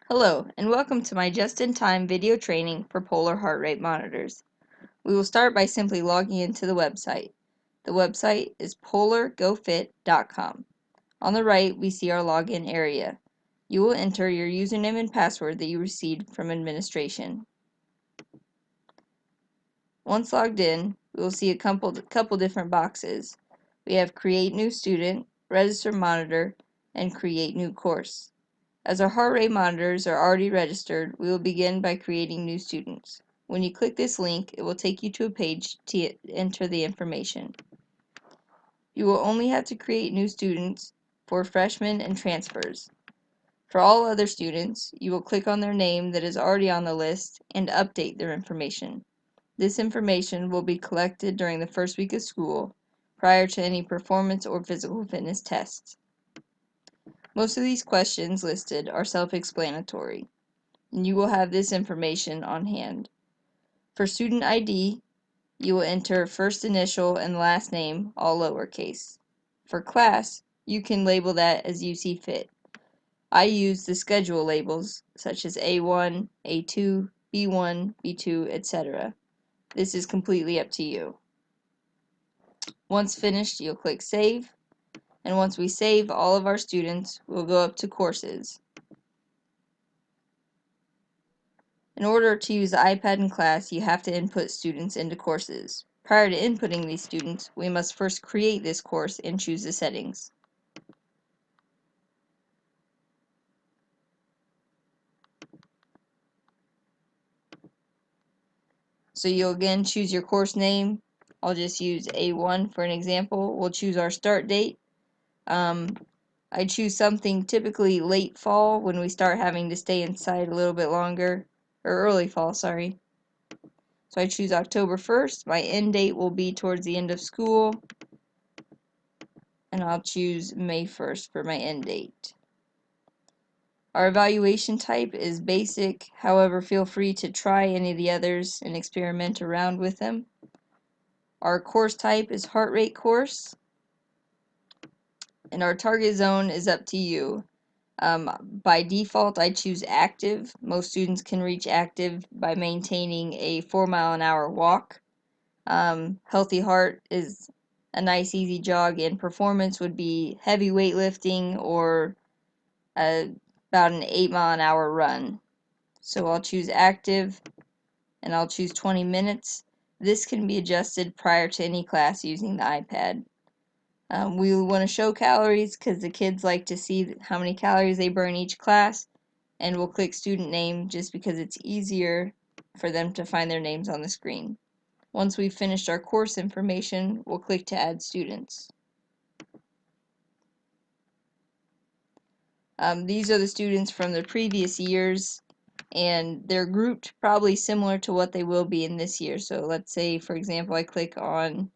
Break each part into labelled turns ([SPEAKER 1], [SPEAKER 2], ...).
[SPEAKER 1] Hello, and welcome to my just-in-time video training for polar heart rate monitors. We will start by simply logging into the website. The website is polargofit.com. On the right, we see our login area. You will enter your username and password that you received from administration. Once logged in, we will see a couple different boxes. We have Create New Student, Register Monitor, and Create New Course. As our heart rate monitors are already registered, we will begin by creating new students. When you click this link, it will take you to a page to enter the information. You will only have to create new students for freshmen and transfers. For all other students, you will click on their name that is already on the list and update their information. This information will be collected during the first week of school, prior to any performance or physical fitness tests. Most of these questions listed are self-explanatory, and you will have this information on hand. For student ID, you will enter first initial and last name, all lowercase. For class, you can label that as you see fit. I use the schedule labels such as A1, A2, B1, B2, etc. This is completely up to you. Once finished, you'll click Save, and once we save all of our students, we'll go up to Courses. In order to use the iPad in class, you have to input students into courses. Prior to inputting these students, we must first create this course and choose the settings. So you'll again choose your course name. I'll just use A1 for an example. We'll choose our start date. I choose something typically late fall when we start having to stay inside a little bit longer, or early fall, sorry. So I choose October 1st. My end date will be towards the end of school, and I'll choose May 1st for my end date. Our evaluation type is basic, however feel free to try any of the others and experiment around with them. Our course type is heart rate course, and our target zone is up to you. By default, I choose active. Most students can reach active by maintaining a 4-mile-an-hour walk. Healthy heart is a nice easy jog, and performance would be heavy weightlifting or about an 8-mile-an-hour run. So I'll choose active, and I'll choose 20 minutes. This can be adjusted prior to any class using the iPad. We want to show calories because the kids like to see how many calories they burn each class, and we'll click student name just because it's easier for them to find their names on the screen. Once we've finished our course information, we'll click to add students. These are the students from the previous years, and they're grouped probably similar to what they will be in this year. So let's say, for example, I click on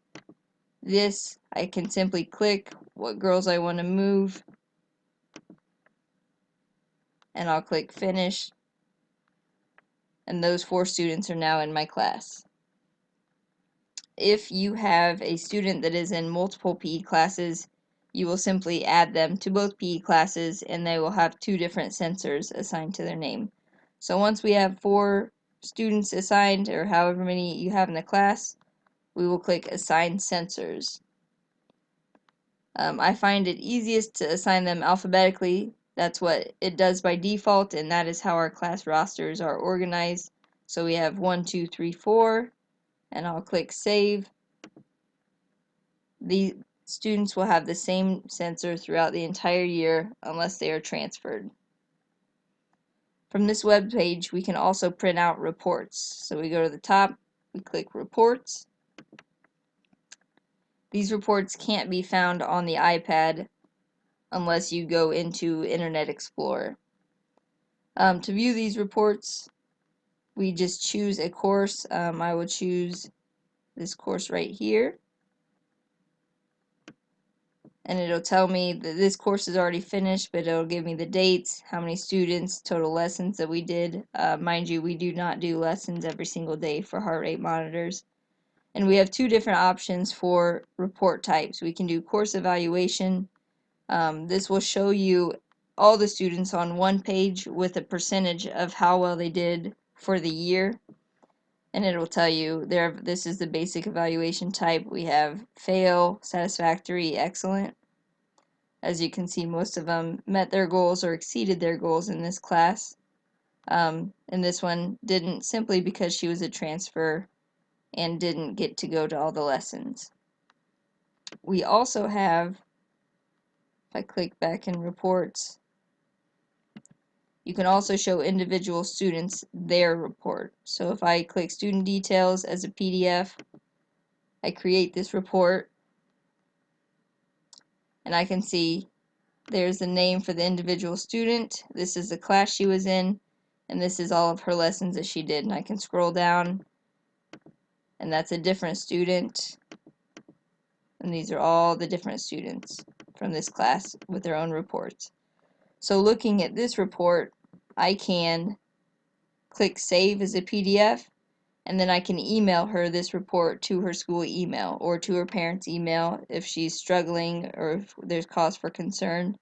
[SPEAKER 1] this. I can simply click what girls I want to move, and I'll click finish, and those 4 students are now in my class. If you have a student that is in multiple PE classes, you will simply add them to both PE classes, and they will have 2 different sensors assigned to their name. So once we have 4 students assigned, or however many you have in the class, we will click Assign Sensors. I find it easiest to assign them alphabetically. That's what it does by default, and that is how our class rosters are organized. So we have 1, 2, 3, 4, and I'll click Save. The students will have the same sensor throughout the entire year unless they are transferred. From this web page, we can also print out reports. So we go to the top, we click Reports. These reports can't be found on the iPad unless you go into Internet Explorer. To view these reports, we just choose a course. I will choose this course right here, and it'll tell me that this course is already finished, but it'll give me the dates, how many students, total lessons that we did. Mind you, we do not do lessons every single day for heart rate monitors. And we have 2 different options for report types. We can do course evaluation. This will show you all the students on one page with a percentage of how well they did for the year. And it will tell you there, this is the basic evaluation type. We have fail, satisfactory, excellent. As you can see, most of them met their goals or exceeded their goals in this class. And this one didn't, simply because she was a transfer and didn't get to go to all the lessons. We also have, if I click back in reports, you can also show individual students their report. So if I click student details as a PDF, I create this report, and I can see there's the name for the individual student, this is the class she was in, and this is all of her lessons that she did. And I can scroll down, and that's a different student, and these are all the different students from this class with their own reports. So looking at this report, I can click save as a PDF, and then I can email her this report to her school email or to her parents' email if she's struggling or if there's cause for concern.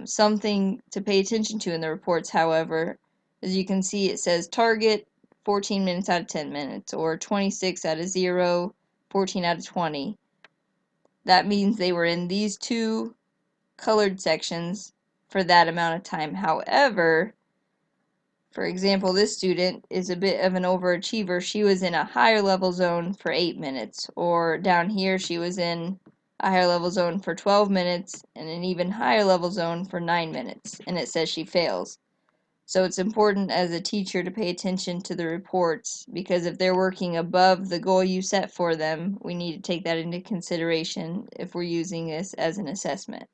[SPEAKER 1] Something to pay attention to in the reports, however, as you can see, it says target 14 minutes out of 10 minutes, or 26 out of 0, 14 out of 20. That means they were in these two colored sections for that amount of time. However, for example, this student is a bit of an overachiever. She was in a higher level zone for 8 minutes, or down here she was in a higher level zone for 12 minutes and an even higher level zone for 9 minutes, and it says she fails. So it's important as a teacher to pay attention to the reports, because if they're working above the goal you set for them, we need to take that into consideration if we're using this as an assessment.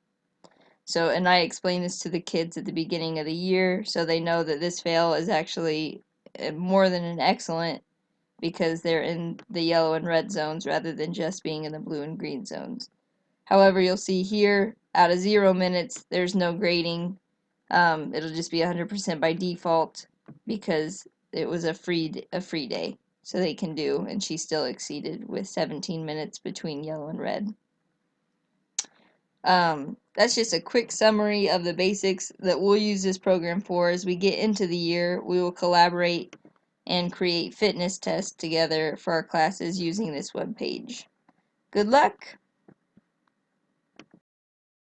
[SPEAKER 1] So, and I explain this to the kids at the beginning of the year so they know that this fail is actually more than an excellent, because they're in the yellow and red zones rather than just being in the blue and green zones. However, you'll see here, out of 0 minutes, there's no grading. It'll just be 100% by default because it was a free day, so they can do, and she still exceeded with 17 minutes between yellow and red. That's just a quick summary of the basics that we'll use this program for. As we get into the year, we will collaborate and create fitness tests together for our classes using this web page. Good luck!